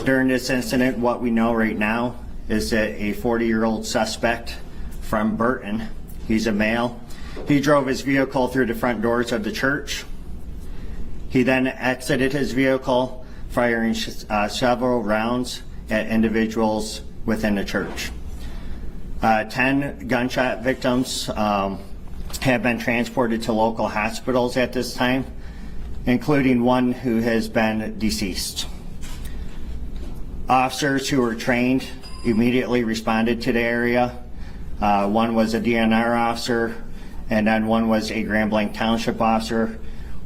During this incident, what we know right now is that a 40-year-old suspect from Burton, he's a male, he drove his vehicle through the front doors of the church. He then exited his vehicle, firing several rounds at individuals within the church. 10 gunshot victims have been transported to local hospitals at this time, including one who has been deceased. Officers who were trained immediately responded to the area. One was a DNR officer, and then one was a Blanc Township officer,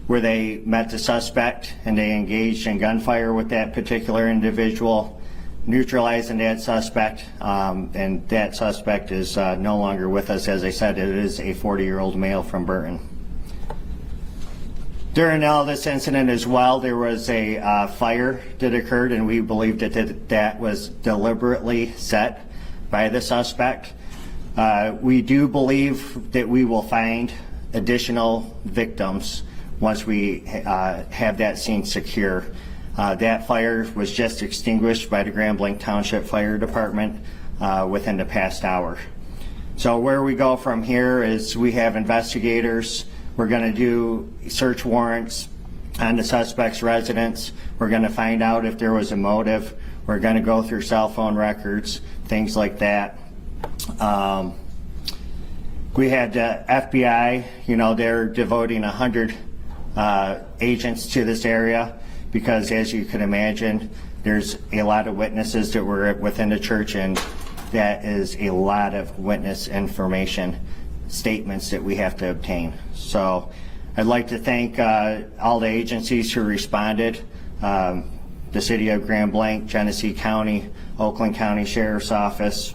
where they met the suspect and they engaged in gunfire with that particular individual, neutralizing that suspect, and that suspect is no longer with us. As I said, it is a 40-year-old male from Burton. During all this incident as well, there was a fire that occurred, and we believe that was deliberately set by the suspect. We do believe that we will find additional victims once we have that scene secure. That fire was just extinguished by the Blanc Township Fire Department within the past hour. So where we go from here is we have investigators. We're going to do search warrants on the suspect's residence. We're going to find out if there was a motive. We're going to go through cell phone records, things like that. We had FBI, they're devoting 100 agents to this area because, as you can imagine, there's a lot of witnesses that were within the church, and that is a lot of witness information, statements that we have to obtain. So I'd like to thank all the agencies who responded, the City of Grand Blanc, Genesee County, Oakland County Sheriff's Office,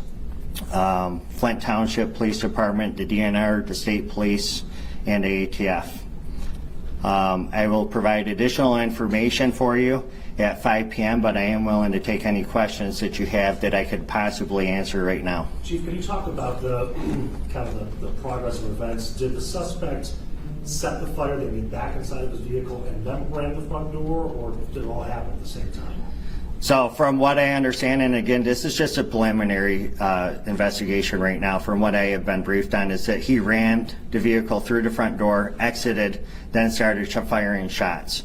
Flint Township Police Department, the DNR, the State Police, and the ATF. I will provide additional information for you at 5 p.m., but I am willing to take any questions that you have that I could possibly answer right now. Chief, can you talk about the progress of events? Did the suspect set the fire, they get back inside of his vehicle and then ran the front door, or did it all happen at the same time? So from what I understand, and again, this is just a preliminary investigation right now, from what I have been briefed on, is that he rammed the vehicle through the front door, exited, then started firing shots.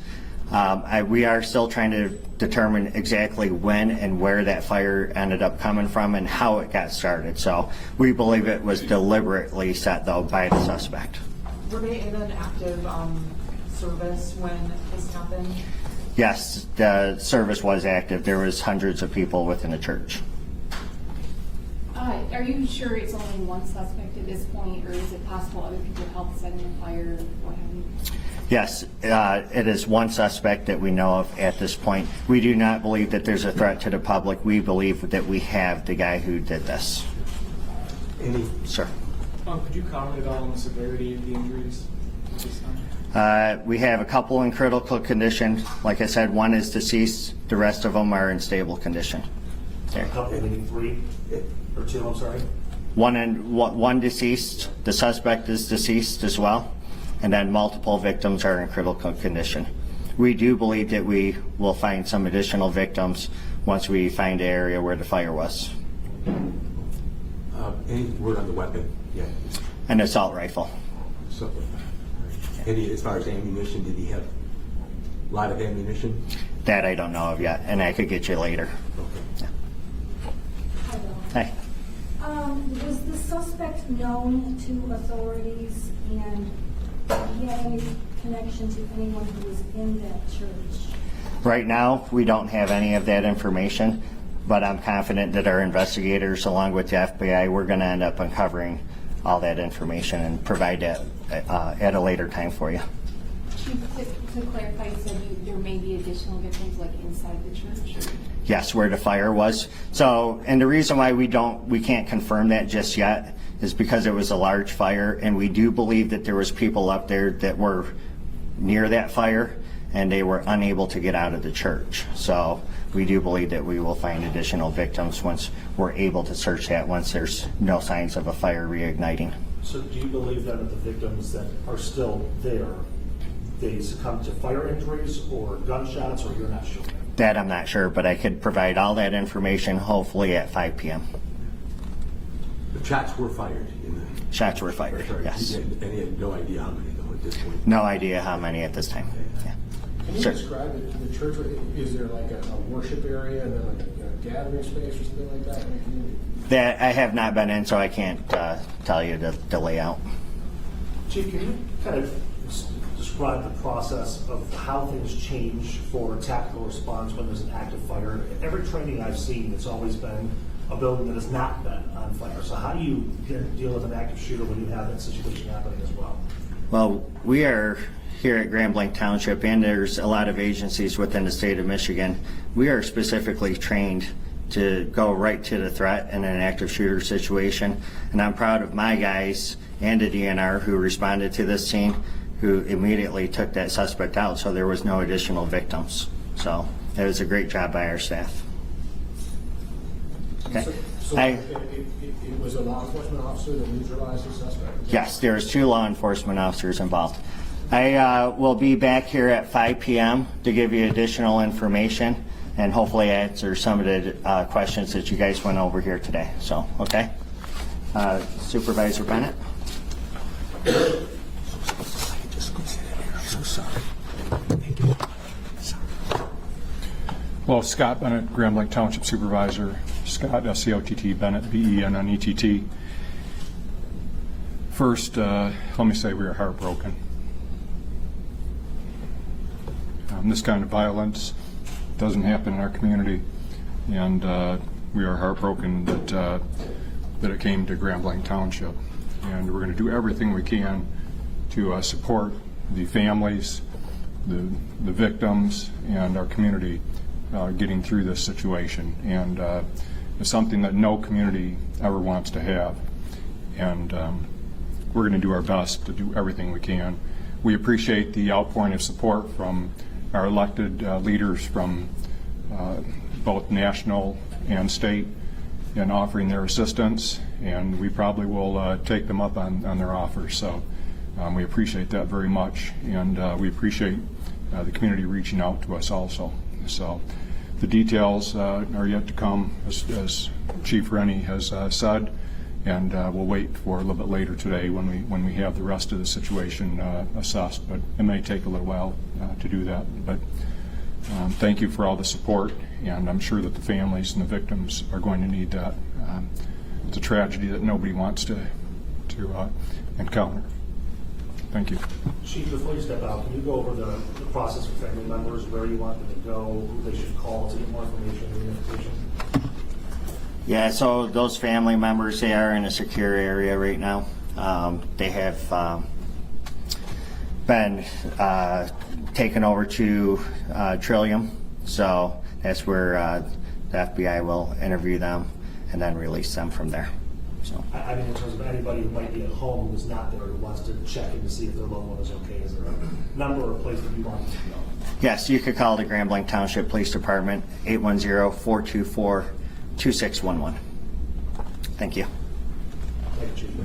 We are still trying to determine exactly when and where that fire ended up coming from and how it got started. So we believe it was deliberately set, though, by the suspect. Were they in an active service when this happened? Yes, the service was active. There was hundreds of people within the church. Are you sure it's only one suspect at this point, or is it possible other people helped setting the fire? What have you? Yes, it is one suspect that we know of at this point. We do not believe that there's a threat to the public. We believe that we have the guy who did this. Sir. Could you comment at all on the severity of the injuries at this time? We have a couple in critical condition. Like I said, one is deceased. The rest of them are in stable condition. A couple, maybe 3 or 2, I'm sorry? One deceased. The suspect is deceased as well. And then multiple victims are in critical condition. We do believe that we will find some additional victims once we find the area where the fire was. Any word on the weapon? Yeah. An assault rifle. So, any, as far as ammunition, did he have a lot of ammunition? That I don't know of yet, and I could get you later. Okay. Yeah. Hi, Bill. Hey. Was the suspect known to authorities, and did he have any connection to anyone who was in that church? Right now, we don't have any of that information, but I'm confident that our investigators, along with the FBI, we're going to end up uncovering all that information and provide that at a later time for you. Chief, to clarify, you said there may be additional victims like inside the church? Or? Yes, where the fire was. So, and the reason why we can't confirm that just yet is because it was a large fire, and we do believe that there was people up there that were near that fire and they were unable to get out of the church. So we do believe that we will find additional victims once we're able to search that, once there's no signs of a fire reigniting. So do you believe then that the victims that are still there, they succumbed to fire injuries or gunshots, or you're not sure? That I'm not sure, but I could provide all that information hopefully at 5 p.m. The shots were fired in the. Shots were fired, yes. And he had no idea how many though at this point. No idea how many at this time. Yeah. Can you Sure. describe it to the church? Is there like a worship area and then like a gathering space or something like that in the community? That I have not been in, so I can't tell you the layout. Chief, can you kind of describe the process of how things change for tactical response when there's an active fire? Every training I've seen, it's always been a building that has not been on fire. So how do you deal with an active shooter when you have that situation happening as well? Well, we are here at Blanc Township, and there's a lot of agencies within the state of Michigan. We are specifically trained to go right to the threat in an active shooter situation. And I'm proud of my guys and the DNR who responded to this scene, who immediately took that suspect out, so there was no additional victims. So it was a great job by our staff. Okay. So it was a law enforcement officer that neutralized the suspect? Yes, there's 2 law enforcement officers involved. I will be back here at 5 p.m. to give you additional information and hopefully answer some of the questions that you guys went over here today. So, okay. Supervisor Bennett? Well, Scott Bennett, Blanc Township Supervisor. Scott, S-C-O-T-T, Bennett, B-E-N-N-E-T-T. First, let me say we are heartbroken. This kind of violence doesn't happen in our community, and we are heartbroken that it came to Blanc Township. And we're going to do everything we can to support the families, the victims, and our community getting through this situation. And it's something that no community ever wants to have. And we're going to do our best to do everything we can. We appreciate the outpouring of support from our elected leaders from both national and state in offering their assistance, and we probably will take them up on their offers. So we appreciate that very much, and we appreciate the community reaching out to us also. So the details are yet to come, as Chief Rennie has said, and we'll wait for a little bit later today when we have the rest of the situation assessed. But it may take a little while to do that. But thank you for all the support, and I'm sure that the families and the victims are going to need that. It's a tragedy that nobody wants to encounter. Thank you. Chief, before you step out, can you go over the process for family members, where you want them to go, who they should call to get more information and information? Yeah, so those family members, they are in a secure area right now. They have been taken over to Trillium, so that's where the FBI will interview them and then release them from there. So. I mean, in terms of anybody who might be at home who's not there, who wants to check in to see if their loved one is okay, is there a number or a place that you want them to go? Yes, you could call the Blanc Township Police Department, 810-424-2611. Thank you. Thank you, Chief.